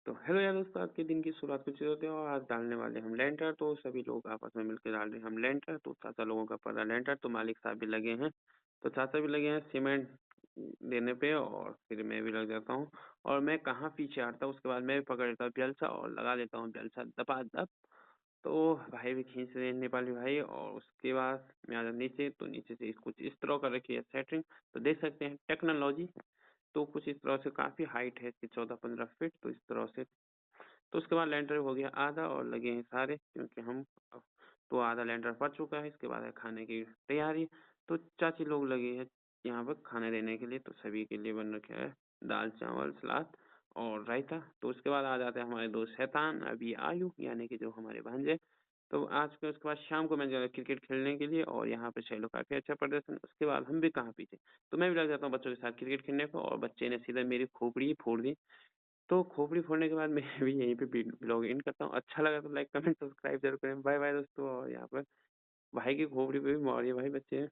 तो हेलो यार दोस्तों, आज के दिन की शुरुआत कुछ होते हैं और आज डालने वाले हम लेंटर। तो सभी लोग आपस में मिलकर डाल रहे हैं हम लेंटर। तो चाचा लोगों का पड़ा लेंटर, तो मालिक साहब भी लगे हैं। तो चाचा भी लगे हैं सीमेंट देने पे और फिर मैं भी लग जाता हूँ। और मैं कहाँ पीछे हटता हूँ, उसके बाद मैं भी पकड़ लेता हूँ बेलचा और लगा लेता हूँ बेलचा दबादब। तो भाई भी खींच रहे हैं नेपाली भाई, और उसके बाद मैं आ जाता नीचे। तो नीचे से कुछ इस तरह कर रखी है सेटिंग। तो देख सकते हैं टेक्नोलॉजी। तो कुछ इस तरह से काफ़ी हाइट है इसकी, 14-15 फीट। तो इस तरह से तो उसके बाद लेंटर हो गया आधा और लगे हैं सारे, क्योंकि हम अब तो आधा लेंटर पड़ चुका है। इसके बाद है खाने की तैयारी। तो चाची लोग लगे हैं यहाँ पर खाने देने के लिए। तो सभी के लिए बन रखा है दाल चावल सलाद और रायता। तो उसके बाद आ जाते हैं हमारे दोस्त शैतान अभी आयु, यानी कि जो हमारे भांजे। तो आज के उसके बाद शाम को मैं जा क्रिकेट खेलने के लिए, और यहाँ पे 6 लोग काफ़ी अच्छा प्रदर्शन। उसके बाद हम भी कहाँ पीछे, तो मैं भी लग जाता हूँ बच्चों के साथ क्रिकेट खेलने को, और बच्चे ने सीधा मेरी खोपड़ी ही फोड़ दी। तो खोपड़ी फोड़ने के बाद मैं भी यहीं पे ब्लॉग एंड करता हूँ। अच्छा लगा तो लाइक कमेंट सब्सक्राइब जरूर करें। बाय बाय दोस्तों। और यहाँ पर भाई की खोपड़ी पे भी मारिए भाई बच्चे।